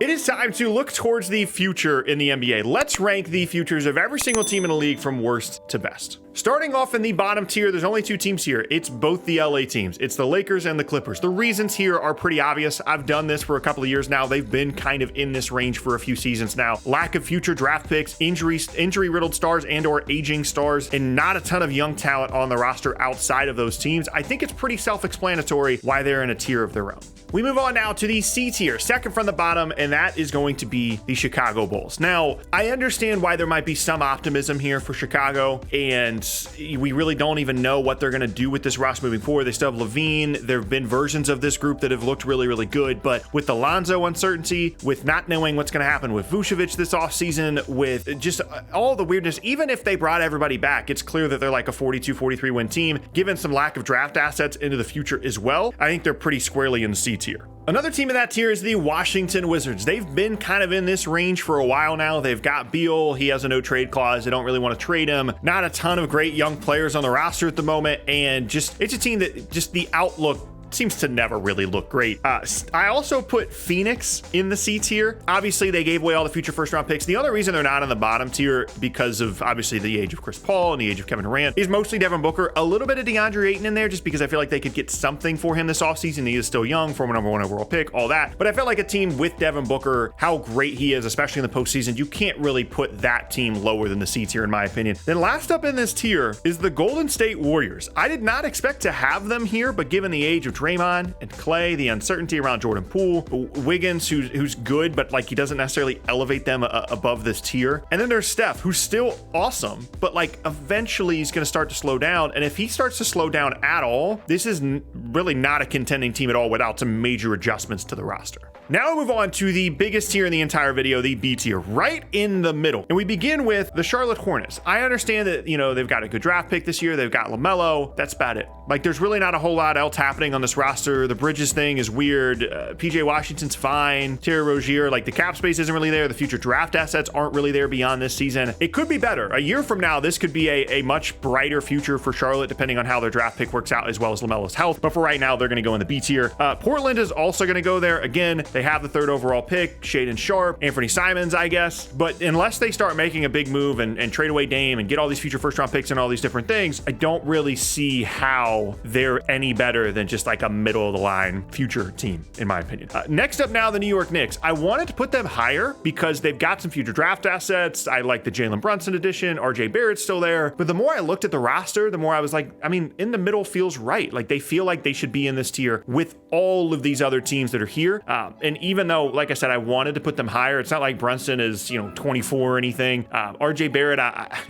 It is time to look towards the future in the NBA. Let's rank the futures of every single team in the league from worst to best. Starting off in the bottom tier, there's only two teams here. It's both the LA teams. It's the Lakers and the Clippers. The reasons here are pretty obvious. I've done this for a couple of years now. They've been kind of in this range for a few seasons now. Lack of future draft picks, injury-riddled stars and or aging stars, and not a ton of young talent on the roster outside of those teams. I think it's pretty self-explanatory why they're in a tier of their own. We move on now to the C tier, second from the bottom, and that is going to be the Chicago Bulls. Now, I understand why there might be some optimism here for Chicago, and we really don't even know what they're going to do with this roster moving forward. They still have LaVine. There have been versions of this group that have looked really, really good, but with the Lonzo uncertainty, with not knowing what's going to happen with Vucevic this offseason, with just all the weirdness, even if they brought everybody back, it's clear that they're like a 42, 43 win team. Given some lack of draft assets into the future as well, I think they're pretty squarely in the C tier. Another team in that tier is the Washington Wizards. They've been kind of in this range for a while now. They've got Beal. He has a no trade clause. They don't really want to trade him. Not a ton of great young players on the roster at the moment. And just, it's a team that just the outlook seems to never really look great. I also put Phoenix in the C tier. Obviously, they gave away all the future first round picks. The other reason they're not in the bottom tier, because of obviously the age of Chris Paul and the age of Kevin Durant, is mostly Devin Booker. A little bit of DeAndre Ayton in there, just because I feel like they could get something for him this offseason. He is still young, former number one overall pick, all that. But I felt like a team with Devin Booker, how great he is, especially in the postseason, you can't really put that team lower than the C tier, in my opinion. Then last up in this tier is the Golden State Warriors. I did not expect to have them here, but given the age of Draymond and Clay, the uncertainty around Jordan Poole, Wiggins, who's good, but like he doesn't necessarily elevate them above this tier. And then there's Steph, who's still awesome, but like eventually he's going to start to slow down. And if he starts to slow down at all, this is really not a contending team at all without some major adjustments to the roster. Now we move on to the biggest tier in the entire video, the B tier, right in the middle. And we begin with the Charlotte Hornets. I understand that, they've got a good draft pick this year. They've got LaMelo. That's about it. Like, there's really not a whole lot else happening on this roster. The Bridges thing is weird. PJ Washington's fine. Terry Rozier, like the cap space isn't really there. The future draft assets aren't really there beyond this season. It could be better. A year from now, this could be a much brighter future for Charlotte, depending on how their draft pick works out, as well as LaMelo's health. But for right now, they're going to go in the B tier. Portland is also going to go there. Again, they have the third overall pick, Shaedon Sharpe, Anthony Simons, I guess. But unless they start making a big move and trade away Dame and get all these future first round picks and all these different things, I don't really see how they're any better than just like a middle of the line future team, in my opinion. Next up now, the New York Knicks. I wanted to put them higher because they've got some future draft assets. I like the Jalen Brunson addition. RJ Barrett's still there. But the more I looked at the roster, the more I was like, in the middle feels right. Like they feel like they should be in this tier with all of these other teams that are here. And even though, like I said, I wanted to put them higher, it's not like Brunson is, 24 or anything. RJ Barrett,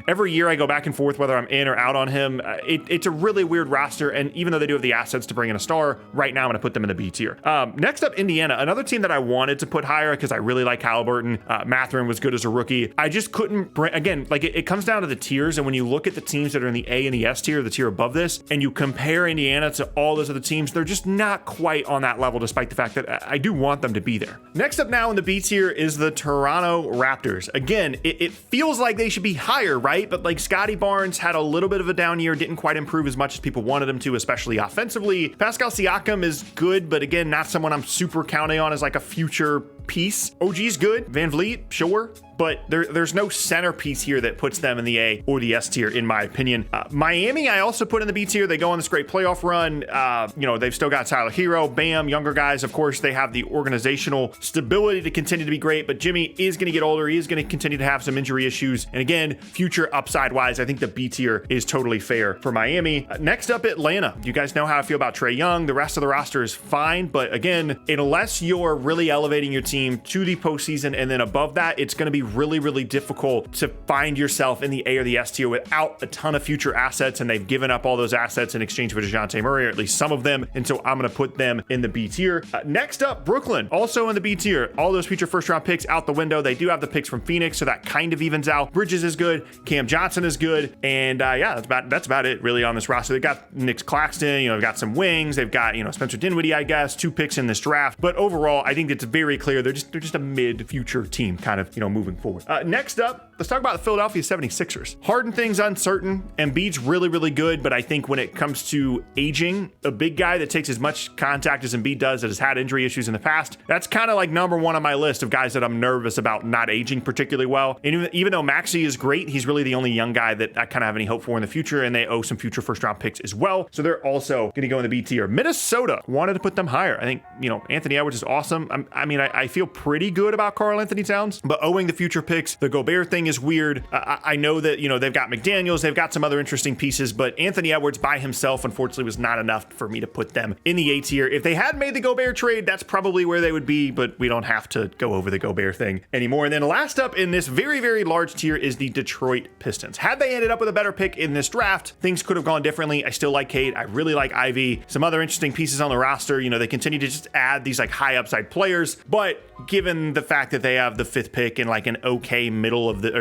every year I go back and forth whether I'm in or out on him. It's a really weird roster. And even though they do have the assets to bring in a star, right now I'm going to put them in the B tier. Next up, Indiana, another team that I wanted to put higher because I really like Halliburton. Mathurin was good as a rookie. I just couldn't bring, again, like it comes down to the tiers. And when you look at the teams that are in the A and the S tier, the tier above this, and you compare Indiana to all those other teams, they're just not quite on that level, despite the fact that I do want them to be there. Next up now in the B tier is the Toronto Raptors. Again, it feels like they should be higher, right? But like Scotty Barnes had a little bit of a down year, didn't quite improve as much as people wanted him to, especially offensively. Pascal Siakam is good, but again, not someone I'm super counting on as like a future piece. OG's good. Van Vliet, sure. But there's no centerpiece here that puts them in the A or the S tier, in my opinion. Miami, I also put in the B tier. They go on this great playoff run. They've still got Tyler Hero, Bam, younger guys. Of course, they have the organizational stability to continue to be great, but Jimmy is going to get older. He is going to continue to have some injury issues. And again, future upside wise, I think the B tier is totally fair for Miami. Next up, Atlanta. You guys know how I feel about Trae Young. The rest of the roster is fine, but again, unless you're really elevating your team to the postseason and then above that, it's going to be really, really difficult to find yourself in the A or the S tier without a ton of future assets, and they've given up all those assets in exchange for DeJounte Murray, or at least some of them, and so I'm going to put them in the B tier. Next up, Brooklyn, also in the B tier. All those future first round picks out the window. They do have the picks from Phoenix, so that kind of evens out. Bridges is good, Cam Johnson is good, and that's about it really on this roster. They've got Nick Claxton, they've got some wings, they've got Spencer Dinwiddie, I guess, 2 picks in this draft, but overall I think it's very clear they're just a mid future team kind of moving forward. Next up, let's talk about the Philadelphia 76ers. Harden thing's uncertain. Embiid's really, really good, but I think when it comes to aging, a big guy that takes as much contact as Embiid does, that has had injury issues in the past, that's kind of like number one on my list of guys that I'm nervous about not aging particularly well. And even though Maxey is great, he's really the only young guy that I kind of have any hope for in the future, and they owe some future first round picks as well. So they're also going to go in the B tier. Minnesota wanted to put them higher. I think, Anthony Edwards is awesome. I feel pretty good about Karl Anthony Towns, but owing the future picks, the Gobert thing is weird. I know that, they've got McDaniels, they've got some other interesting pieces, but Anthony Edwards by himself, unfortunately, was not enough for me to put them in the A tier. If they had made the Gobert trade, that's probably where they would be, but we don't have to go over the Gobert thing anymore. And then last up in this very, very large tier is the Detroit Pistons. Had they ended up with a better pick in this draft, things could have gone differently. I still like Cade. I really like Ivy. Some other interesting pieces on the roster. They continue to just add these like high upside players, but given the fact that they have the 5th pick in like an okay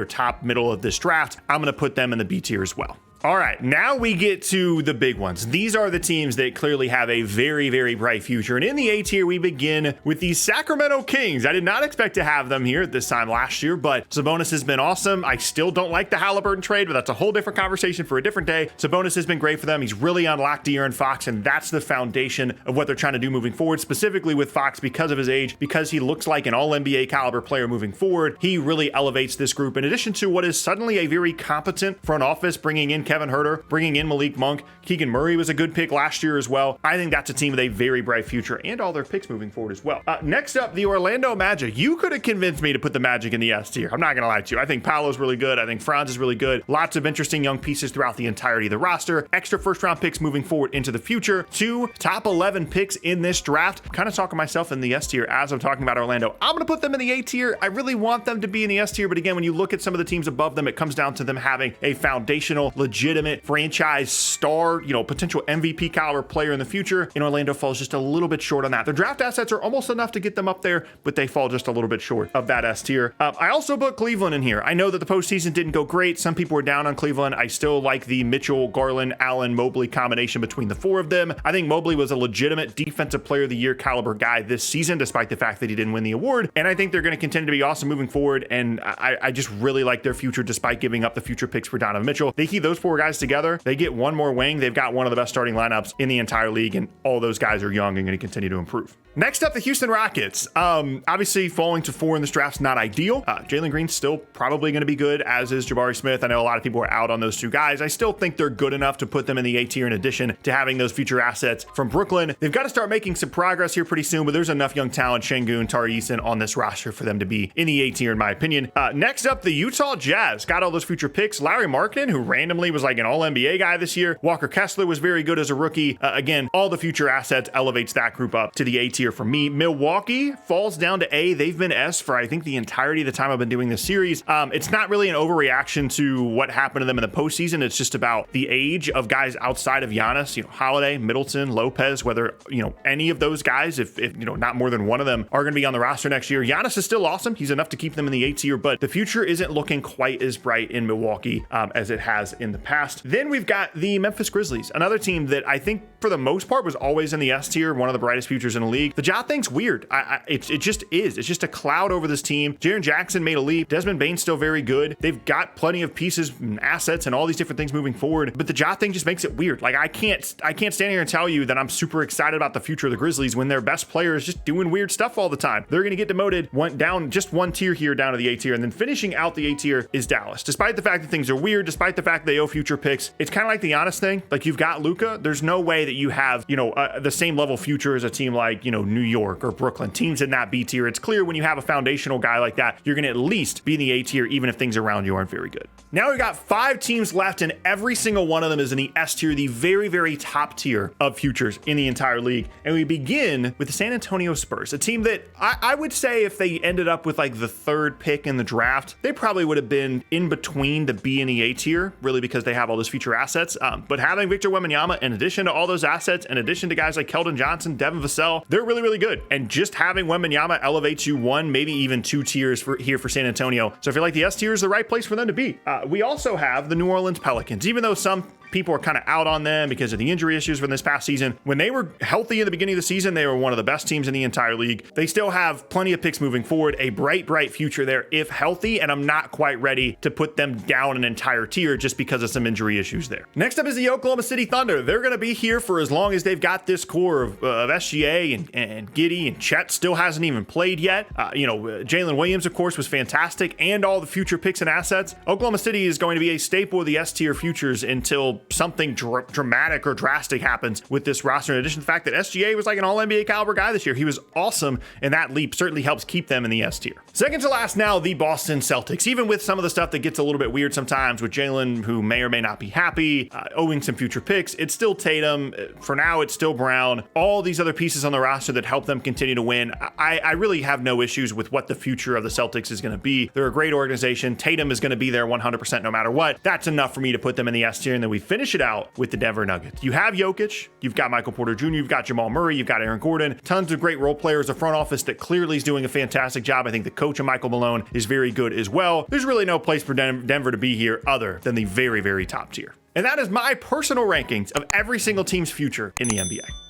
top middle of this draft, I'm going to put them in the B tier as well. All right, now we get to the big ones. These are the teams that clearly have a very, very bright future. And in the A tier, we begin with the Sacramento Kings. I did not expect to have them here at this time last year, but Sabonis has been awesome. I still don't like the Halliburton trade, but that's a whole different conversation for a different day. Sabonis has been great for them. He's really unlocked De'Aaron Fox, and that's the foundation of what they're trying to do moving forward, specifically with Fox because of his age, because he looks like an all-NBA caliber player moving forward. He really elevates this group in addition to what is suddenly a very competent front office, bringing in Kevin Huerter, bringing in Malik Monk. Keegan Murray was a good pick last year as well. I think that's a team with a very bright future and all their picks moving forward as well. Next up, the Orlando Magic. You could have convinced me to put the Magic in the S tier. I'm not going to lie to you. I think Paolo's really good. I think Franz is really good. Lots of interesting young pieces throughout the entirety of the roster. Extra first round picks moving forward into the future. 2 top 11 picks in this draft. I'm kind of talking myself in the S tier as I'm talking about Orlando. I'm going to put them in the A tier. I really want them to be in the S tier, but again, when you look at some of the teams above them, it comes down to them having a foundational, legitimate franchise star, potential MVP caliber player in the future. And Orlando falls just a little bit short on that. Their draft assets are almost enough to get them up there, but they fall just a little bit short of that S tier. I also put Cleveland in here. I know that the postseason didn't go great. Some people were down on Cleveland. I still like the Mitchell, Garland, Allen, Mobley combination between the 4 of them. I think Mobley was a legitimate defensive player of the year caliber guy this season, despite the fact that he didn't win the award. And I think they're going to continue to be awesome moving forward. And I just really like their future, despite giving up the future picks for Donovan Mitchell. They keep those 4 guys together. They get one more wing. They've got one of the best starting lineups in the entire league, and all those guys are young and going to continue to improve. Next up, the Houston Rockets. Obviously, falling to 4 in this draft's not ideal. Jalen Green's still probably going to be good, as is Jabari Smith. I know a lot of people are out on those 2 guys. I still think they're good enough to put them in the A tier in addition to having those future assets from Brooklyn. They've got to start making some progress here pretty soon, but there's enough young talent, Şengün, Tari Eason on this roster for them to be in the A tier, in my opinion. Next up, the Utah Jazz. Got all those future picks. Larry Markkinen, who randomly was like an all-NBA guy this year. Walker Kessler was very good as a rookie. Again, all the future assets elevates that group up to the A tier for me. Milwaukee falls down to A. They've been S for, I think, the entirety of the time I've been doing this series. It's not really an overreaction to what happened to them in the postseason. It's just about the age of guys outside of Giannis, Holiday, Middleton, Lopez, whether, any of those guys, if not more than one of them are going to be on the roster next year. Giannis is still awesome. He's enough to keep them in the A tier, but the future isn't looking quite as bright in Milwaukee as it has in the past. Then we've got the Memphis Grizzlies, another team that I think for the most part was always in the S tier, one of the brightest futures in the league. The Ja thing's weird. It just is. It's just a cloud over this team. Jaren Jackson made a leap. Desmond Bane's still very good. They've got plenty of pieces and assets and all these different things moving forward, but the Ja thing just makes it weird. Like I can't stand here and tell you that I'm super excited about the future of the Grizzlies when their best player is just doing weird stuff all the time. They're going to get demoted down just 1 tier here down to the A tier, and then finishing out the A tier is Dallas. Despite the fact that things are weird, despite the fact they owe future picks, it's kind of like the Giannis thing. Like you've got Luka. There's no way that you have, the same level future as a team like, New York or Brooklyn. Teams in that B tier. It's clear when you have a foundational guy like that, you're going to at least be in the A tier, even if things around you aren't very good. Now we've got 5 teams left, and every single one of them is in the S tier, the very, very top tier of futures in the entire league. And we begin with the San Antonio Spurs, a team that I would say if they ended up with like the 3rd pick in the draft, they probably would have been in between the B and the A tier, really because they have all those future assets. But having Victor Wembanyama, in addition to all those assets, in addition to guys like Keldon Johnson, Devin Vassell, they're really, really good. And just having Wembanyama elevates you 1, maybe even 2 tiers for San Antonio. So I feel like the S tier is the right place for them to be. We also have the New Orleans Pelicans. Even though some people are kind of out on them because of the injury issues from this past season. When they were healthy in the beginning of the season, they were one of the best teams in the entire league. They still have plenty of picks moving forward, a bright future there if healthy, and I'm not quite ready to put them down an entire tier just because of some injury issues there. Next up is the Oklahoma City Thunder. They're going to be here for as long as they've got this core of SGA and Giddey, and Chet still hasn't even played yet. Jalen Williams, of course, was fantastic, and all the future picks and assets. Oklahoma City is going to be a staple of the S tier futures until something dramatic or drastic happens with this roster. In addition to the fact that SGA was like an all-NBA caliber guy this year, he was awesome, and that leap certainly helps keep them in the S tier. Second to last now, the Boston Celtics. Even with some of the stuff that gets a little bit weird sometimes with Jalen, who may or may not be happy, owing some future picks, it's still Tatum. For now, it's still Brown. All these other pieces on the roster that help them continue to win. I really have no issues with what the future of the Celtics is going to be. They're a great organization. Tatum is going to be there 100% no matter what. That's enough for me to put them in the S tier, and then we finish it out with the Denver Nuggets. You have Jokic, you've got Michael Porter Jr., you've got Jamal Murray, you've got Aaron Gordon, tons of great role players, a front office that clearly is doing a fantastic job. I think the coach of Michael Malone is very good as well. There's really no place for Denver to be here other than the very top tier. And that is my personal rankings of every single team's future in the NBA.